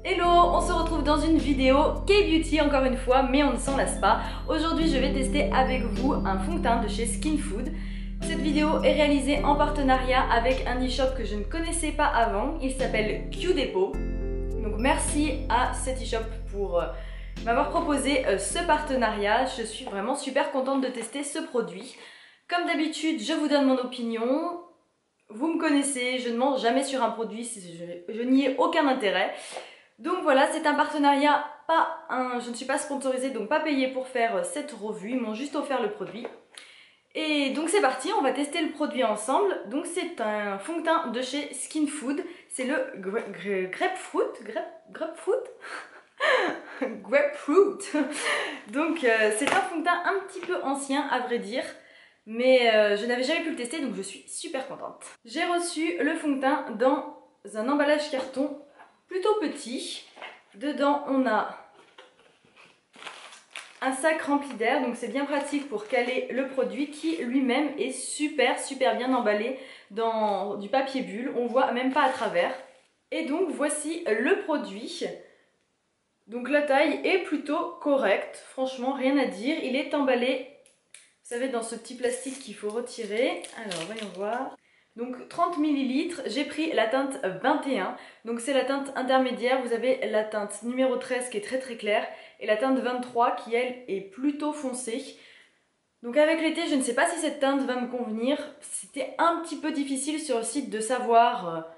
Hello, on se retrouve dans une vidéo K-Beauty encore une fois, mais on ne s'en lasse pas. Aujourd'hui, je vais tester avec vous un fond de teint de chez Skin Food. Cette vidéo est réalisée en partenariat avec un e-shop que je ne connaissais pas avant. Il s'appelle Q Depot. Donc merci à cet e-shop pour m'avoir proposé ce partenariat. Je suis vraiment super contente de tester ce produit. Comme d'habitude, je vous donne mon opinion. Vous me connaissez, je ne mens jamais sur un produit, je n'y ai aucun intérêt. Donc voilà, c'est un partenariat, je ne suis pas sponsorisée, donc pas payée pour faire cette revue, ils m'ont juste offert le produit. Et donc c'est parti, on va tester le produit ensemble. Donc c'est un fond de teint de chez Skin Food, c'est le grapefruit. Grapefruit. Donc c'est un fond de teint un petit peu ancien à vrai dire, mais je n'avais jamais pu le tester donc je suis super contente. J'ai reçu le fond de teint dans un emballage carton plutôt petit. Dedans on a un sac rempli d'air, donc c'est bien pratique pour caler le produit qui lui-même est super bien emballé dans du papier bulle, on voit même pas à travers. Et donc voici le produit. Donc la taille est plutôt correcte, franchement rien à dire. Il est emballé, vous savez, dans ce petit plastique qu'il faut retirer. Alors voyons voir. Donc 30 ml, j'ai pris la teinte 21, donc c'est la teinte intermédiaire. Vous avez la teinte numéro 13 qui est très claire et la teinte 23 qui elle est plutôt foncée. Donc avec l'été, je ne sais pas si cette teinte va me convenir. C'était un petit peu difficile sur le site de savoir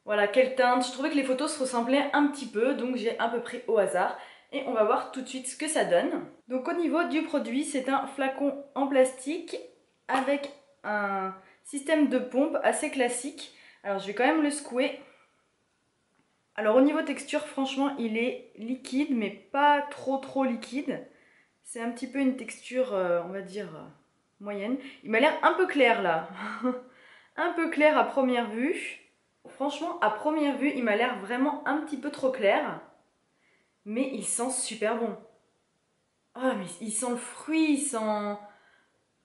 voilà, quelle teinte. Je trouvais que les photos se ressemblaient un petit peu, donc j'ai un peu pris au hasard. Et on va voir tout de suite ce que ça donne. Donc au niveau du produit, c'est un flacon en plastique avec un système de pompe assez classique. Alors je vais quand même le secouer. Alors au niveau texture, franchement, il est liquide, mais pas trop liquide. C'est un petit peu une texture, on va dire, moyenne. Il m'a l'air un peu clair là. Un peu clair à première vue. Franchement, à première vue, il m'a l'air vraiment un petit peu trop clair. Mais il sent super bon. Ah, mais il sent le fruit, il sent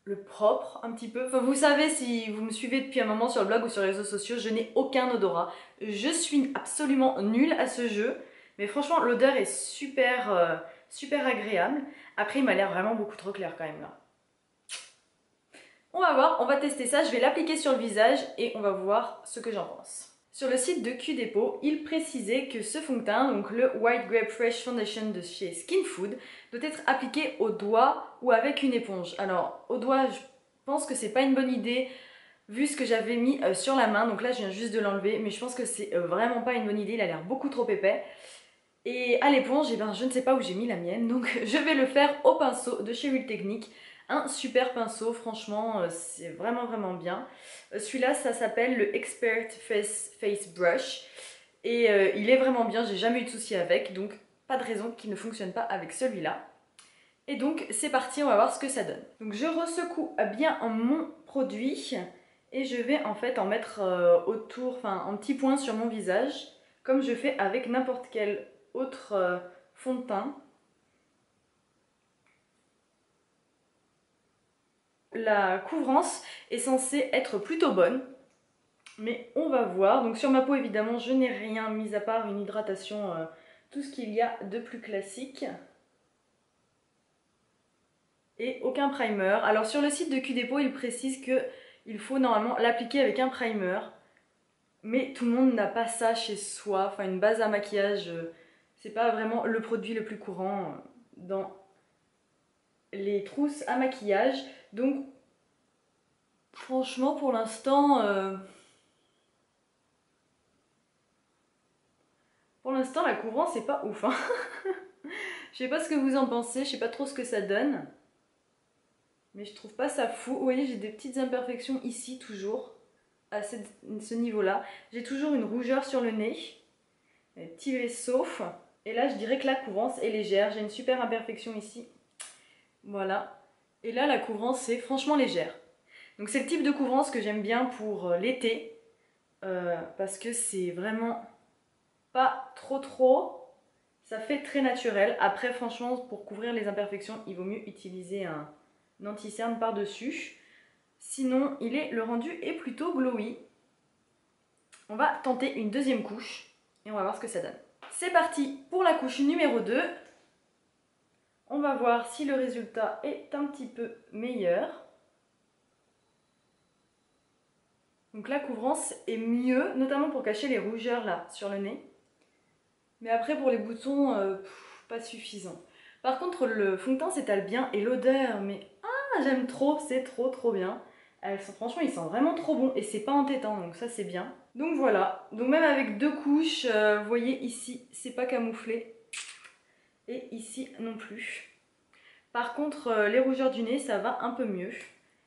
le propre un petit peu. Enfin, vous savez, si vous me suivez depuis un moment sur le blog ou sur les réseaux sociaux, je n'ai aucun odorat. Je suis absolument nulle à ce jeu. Mais franchement, l'odeur est super agréable. Après, il m'a l'air vraiment beaucoup trop clair quand même là. On va voir, on va tester ça. Je vais l'appliquer sur le visage et on va voir ce que j'en pense. Sur le site de Q Depot, il précisait que ce fond de teint, donc le White Grape Fresh Foundation de chez Skin Food, doit être appliqué au doigt ou avec une éponge. Alors, au doigt, je pense que c'est pas une bonne idée vu ce que j'avais mis sur la main. Donc là, je viens juste de l'enlever, mais je pense que c'est vraiment pas une bonne idée. Il a l'air beaucoup trop épais. Et à l'éponge, eh ben, je ne sais pas où j'ai mis la mienne, donc je vais le faire au pinceau de chez Real Technique. Un super pinceau, franchement, c'est vraiment bien. Celui-là, ça s'appelle le Expert Face Brush. Et il est vraiment bien, j'ai jamais eu de soucis avec, donc pas de raison qu'il ne fonctionne pas avec celui-là. Et donc c'est parti, on va voir ce que ça donne. Donc je ressecoue bien mon produit et je vais en fait en mettre autour, enfin en petits points sur mon visage, comme je fais avec n'importe quel autre fond de teint. La couvrance est censée être plutôt bonne, mais on va voir. Donc sur ma peau évidemment je n'ai rien mis à part une hydratation, tout ce qu'il y a de plus classique. Et aucun primer. Alors sur le site de Q Depot il précise qu'il faut normalement l'appliquer avec un primer, mais tout le monde n'a pas ça chez soi. Enfin une base à maquillage, c'est pas vraiment le produit le plus courant dans les trousses à maquillage. Donc franchement pour l'instant la couvrance c'est pas ouf hein. Je sais pas ce que vous en pensez, je sais pas trop ce que ça donne, mais je trouve pas ça fou. Vous voyez, j'ai des petites imperfections ici toujours à ce niveau là. J'ai toujours une rougeur sur le nez, des petits vaisseaux, et là je dirais que la couvrance est légère. J'ai une super imperfection ici, voilà, et là la couvrance est franchement légère. Donc c'est le type de couvrance que j'aime bien pour l'été, parce que c'est vraiment pas trop, ça fait très naturel. Après franchement pour couvrir les imperfections il vaut mieux utiliser un anti-cerne par dessus, sinon le rendu est plutôt glowy. On va tenter une deuxième couche et on va voir ce que ça donne. C'est parti pour la couche numéro 2. On va voir si le résultat est un petit peu meilleur. Donc la couvrance est mieux, notamment pour cacher les rougeurs là sur le nez. Mais après pour les boutons, pas suffisant. Par contre le fond de teint s'étale bien et l'odeur, mais j'aime trop, c'est trop bien. Franchement il sent vraiment trop bon et c'est pas entêtant, donc ça c'est bien. Donc voilà, donc même avec 2 couches, vous voyez ici c'est pas camouflé. Et ici non plus. Par contre les rougeurs du nez ça va un peu mieux.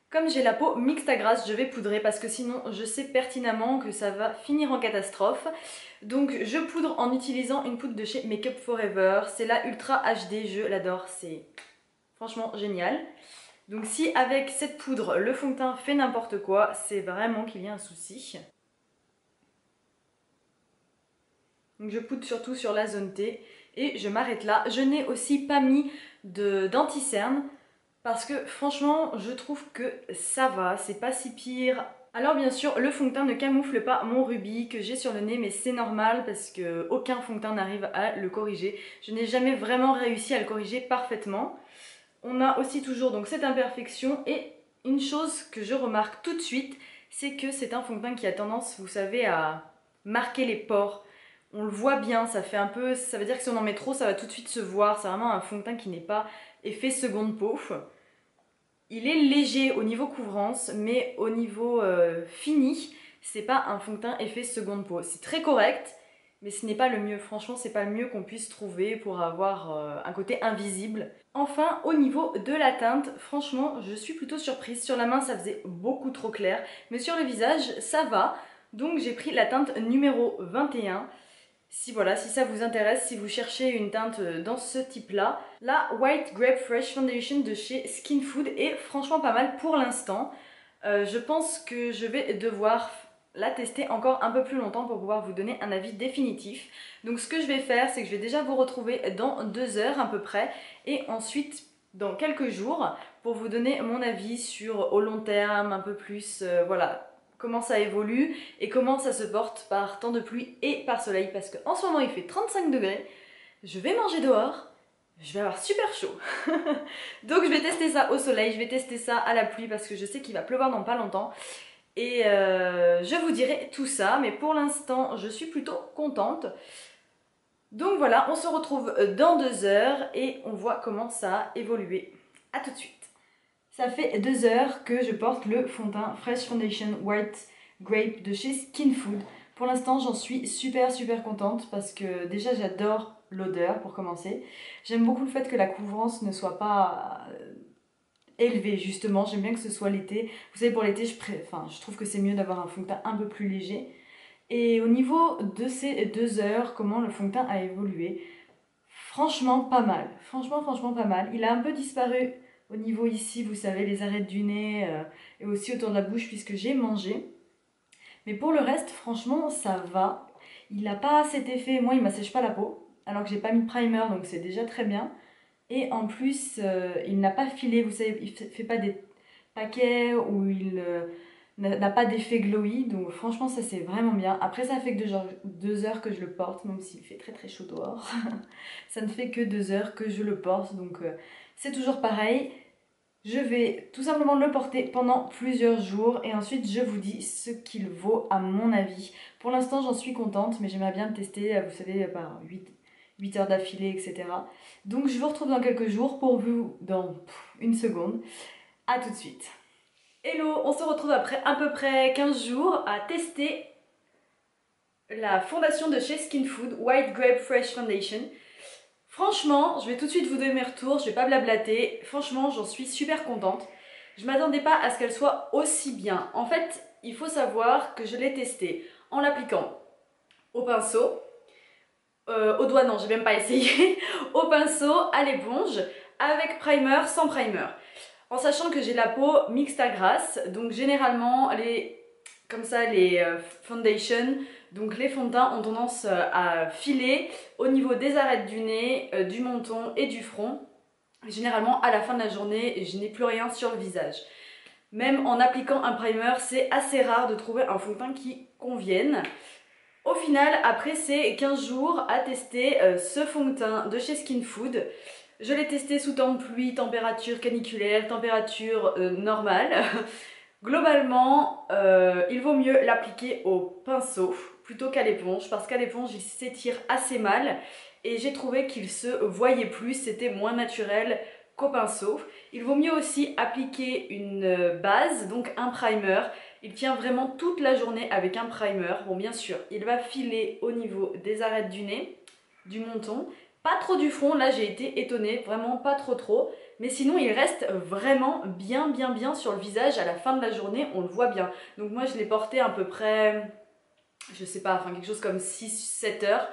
Comme j'ai la peau mixte à grasse, je vais poudrer parce que sinon je sais pertinemment que ça va finir en catastrophe. Donc je poudre en utilisant une poudre de chez Make Up For Ever. C'est la Ultra HD, je l'adore, c'est franchement génial. Donc si avec cette poudre le fond de teint fait n'importe quoi, c'est vraiment qu'il y a un souci. Donc je poudre surtout sur la zone T et je m'arrête là. Je n'ai aussi pas mis d'anti-cerne. Parce que franchement, je trouve que ça va, c'est pas si pire. Alors bien sûr, le fond de teint ne camoufle pas mon rubis que j'ai sur le nez, mais c'est normal parce que aucun fond de teint n'arrive à le corriger. Je n'ai jamais vraiment réussi à le corriger parfaitement. On a aussi toujours donc cette imperfection et une chose que je remarque tout de suite, c'est que c'est un fond de teint qui a tendance, vous savez, à marquer les pores. On le voit bien, ça fait un peu, ça veut dire que si on en met trop, ça va tout de suite se voir. C'est vraiment un fond de teint qui n'est pas effet seconde peau. Il est léger au niveau couvrance, mais au niveau fini, c'est pas un fond de teint effet seconde peau. C'est très correct, mais ce n'est pas le mieux. Franchement, c'est pas le mieux qu'on puisse trouver pour avoir un côté invisible. Enfin, au niveau de la teinte, franchement, je suis plutôt surprise. Sur la main, ça faisait beaucoup trop clair, mais sur le visage, ça va. Donc j'ai pris la teinte numéro 21. Si ça vous intéresse, si vous cherchez une teinte dans ce type-là, la White Grape Fresh Foundation de chez Skin Food est franchement pas mal pour l'instant. Je pense que je vais devoir la tester encore un peu plus longtemps pour pouvoir vous donner un avis définitif. Donc ce que je vais faire, c'est que je vais déjà vous retrouver dans 2 heures à peu près et ensuite dans quelques jours pour vous donner mon avis sur au long terme un peu plus, comment ça évolue et comment ça se porte par temps de pluie et par soleil parce qu'en ce moment il fait 35 degrés, je vais manger dehors, je vais avoir super chaud. Donc je vais tester ça au soleil, je vais tester ça à la pluie parce que je sais qu'il va pleuvoir dans pas longtemps et je vous dirai tout ça, mais pour l'instant je suis plutôt contente. Donc voilà, on se retrouve dans 2 heures et on voit comment ça a évolué. A tout de suite. Ça fait 2 heures que je porte le fond de teint Fresh Foundation White Grape de chez Skin Food. Pour l'instant, j'en suis super contente parce que déjà j'adore l'odeur pour commencer. J'aime beaucoup le fait que la couvrance ne soit pas élevée justement. J'aime bien que ce soit l'été. Vous savez, pour l'été, je trouve que c'est mieux d'avoir un fond de teint un peu plus léger. Et au niveau de ces 2 heures, comment le fond de teint a évolué? Franchement, pas mal. Franchement, pas mal. Il a un peu disparu au niveau ici, vous savez, les arêtes du nez et aussi autour de la bouche puisque j'ai mangé. Mais pour le reste, franchement, ça va. Il n'a pas cet effet, moi il m'assèche pas la peau, alors que j'ai pas mis de primer, donc c'est déjà très bien. Et en plus, il n'a pas filé, vous savez, il fait pas des paquets où il n'a pas d'effet glowy, donc franchement ça c'est vraiment bien. Après ça fait que 2 heures que je le porte, même s'il fait très chaud dehors. Ça ne fait que 2 heures que je le porte, donc c'est toujours pareil. Je vais tout simplement le porter pendant plusieurs jours et ensuite je vous dis ce qu'il vaut à mon avis. Pour l'instant j'en suis contente, mais j'aimerais bien le tester, vous savez, par 8 heures d'affilée, etc. Donc je vous retrouve dans quelques jours, pour vous dans une seconde. A tout de suite. Hello, on se retrouve après à peu près 15 jours à tester la fondation de chez Skin Food, White Grape Fresh Foundation. Franchement, je vais tout de suite vous donner mes retours, je vais pas blablater. Franchement, j'en suis super contente. Je m'attendais pas à ce qu'elle soit aussi bien. En fait, il faut savoir que je l'ai testée en l'appliquant au pinceau, au doigt non, j'ai même pas essayé, au pinceau, à l'éponge, avec primer, sans primer. En sachant que j'ai la peau mixte à grasse, donc généralement les foundations, donc les fonds de teint ont tendance à filer au niveau des arêtes du nez, du menton et du front. Généralement à la fin de la journée, je n'ai plus rien sur le visage. Même en appliquant un primer, c'est assez rare de trouver un fond de teint qui convienne. Au final, après ces 15 jours à tester ce fond de teint de chez Skin Food, je l'ai testé sous temps de pluie, température caniculaire, température normale. Globalement, il vaut mieux l'appliquer au pinceau plutôt qu'à l'éponge parce qu'à l'éponge il s'étire assez mal et j'ai trouvé qu'il se voyait plus, c'était moins naturel qu'au pinceau. Il vaut mieux aussi appliquer une base, donc un primer. Il tient vraiment toute la journée avec un primer. Bon, bien sûr, il va filer au niveau des arêtes du nez, du menton, pas trop du front. Là, j'ai été étonnée, vraiment pas trop. Mais sinon, il reste vraiment bien sur le visage. À la fin de la journée, on le voit bien. Donc moi, je l'ai porté à peu près, je sais pas, enfin quelque chose comme 6-7 heures.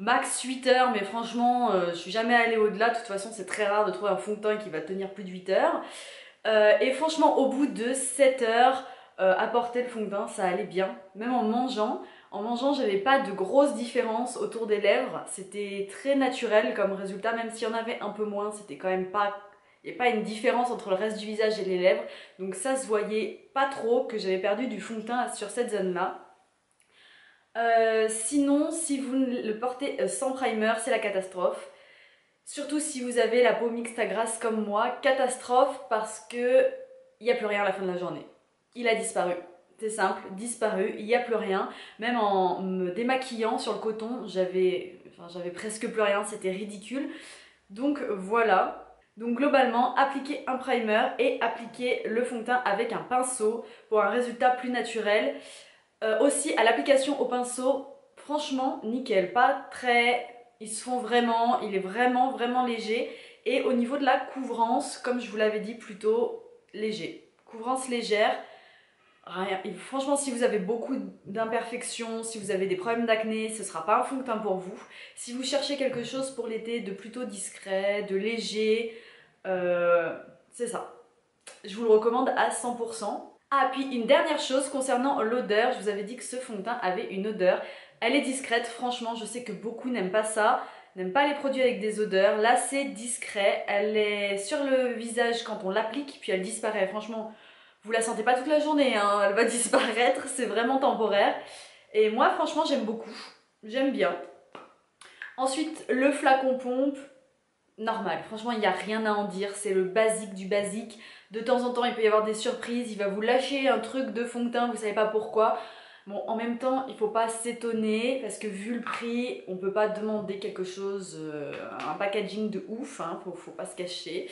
Max 8 heures, mais franchement, je suis jamais allée au-delà. De toute façon, c'est très rare de trouver un fond de teint qui va tenir plus de 8 heures. Et franchement, au bout de 7 heures, à porter le fond de teint, ça allait bien. Même en mangeant, j'avais pas de grosse différence autour des lèvres. C'était très naturel comme résultat, même s'il y en avait un peu moins, c'était quand même pas... Il n'y a pas une différence entre le reste du visage et les lèvres. Donc ça se voyait pas trop que j'avais perdu du fond de teint sur cette zone-là. Sinon, si vous le portez sans primer, c'est la catastrophe. Surtout si vous avez la peau mixte à grasse comme moi, catastrophe parce que il n'y a plus rien à la fin de la journée. Il a disparu. C'est simple, disparu, il n'y a plus rien. Même en me démaquillant sur le coton, j'avais presque plus rien, c'était ridicule. Donc voilà. Donc globalement, appliquez un primer et appliquez le fond de teint avec un pinceau pour un résultat plus naturel. Aussi à l'application au pinceau, franchement nickel, pas très... Ils se font vraiment, il est vraiment léger. Et au niveau de la couvrance, comme je vous l'avais dit, plutôt léger. Couvrance légère, rien. Et franchement, si vous avez beaucoup d'imperfections, si vous avez des problèmes d'acné, ce ne sera pas un fond de teint pour vous. Si vous cherchez quelque chose pour l'été de plutôt discret, de léger, c'est ça. Je vous le recommande à 100%. Ah, puis une dernière chose concernant l'odeur, je vous avais dit que ce fond de teint avait une odeur. Elle est discrète, franchement, je sais que beaucoup n'aiment pas ça, n'aiment pas les produits avec des odeurs. Là, c'est discret, elle est sur le visage quand on l'applique, puis elle disparaît. Franchement, vous la sentez pas toute la journée, hein, elle va disparaître, c'est vraiment temporaire. Et moi, franchement, j'aime beaucoup, j'aime bien. Ensuite, le flacon pompe, normal. Franchement, il n'y a rien à en dire, c'est le basique du basique. De temps en temps, il peut y avoir des surprises, il va vous lâcher un truc de fond de teint, vous savez pas pourquoi. Bon, en même temps, il faut pas s'étonner parce que vu le prix, on peut pas demander quelque chose, un packaging de ouf, hein, faut pas se cacher.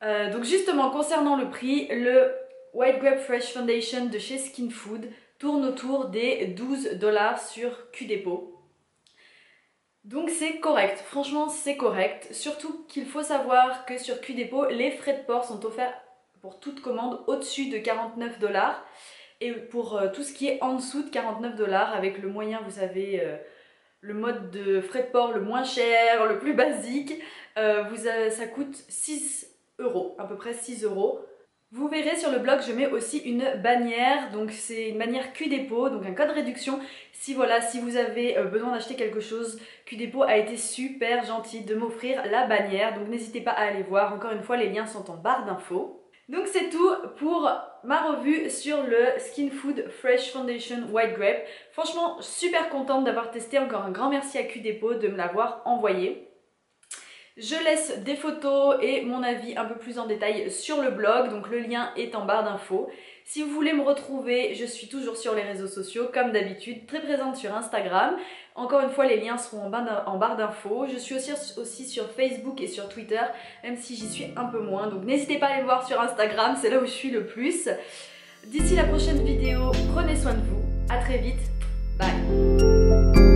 Donc justement, concernant le prix, le White Grape Fresh Foundation de chez Skin Food tourne autour des 12 $ sur QDepot. Donc c'est correct, franchement c'est correct. Surtout qu'il faut savoir que sur QDepot, les frais de port sont offerts pour toute commande au-dessus de 49 $. Et pour tout ce qui est en dessous de 49 $, avec le moyen, vous savez, le mode de frais de port le moins cher, le plus basique, ça coûte 6 €, à peu près 6 €. Vous verrez sur le blog, je mets aussi une bannière, donc c'est une bannière QDepot, donc un code réduction. Si voilà, si vous avez besoin d'acheter quelque chose, QDepot a été super gentil de m'offrir la bannière, donc n'hésitez pas à aller voir. Encore une fois, les liens sont en barre d'infos. Donc c'est tout pour ma revue sur le Skin Food Fresh Foundation White Grape. Franchement, super contente d'avoir testé. Encore un grand merci à QDepot de me l'avoir envoyé. Je laisse des photos et mon avis un peu plus en détail sur le blog, donc le lien est en barre d'infos. Si vous voulez me retrouver, je suis toujours sur les réseaux sociaux, comme d'habitude, très présente sur Instagram. Encore une fois, les liens seront en barre d'infos. Je suis aussi sur Facebook et sur Twitter, même si j'y suis un peu moins. Donc n'hésitez pas à aller me voir sur Instagram, c'est là où je suis le plus. D'ici la prochaine vidéo, prenez soin de vous. À très vite. Bye.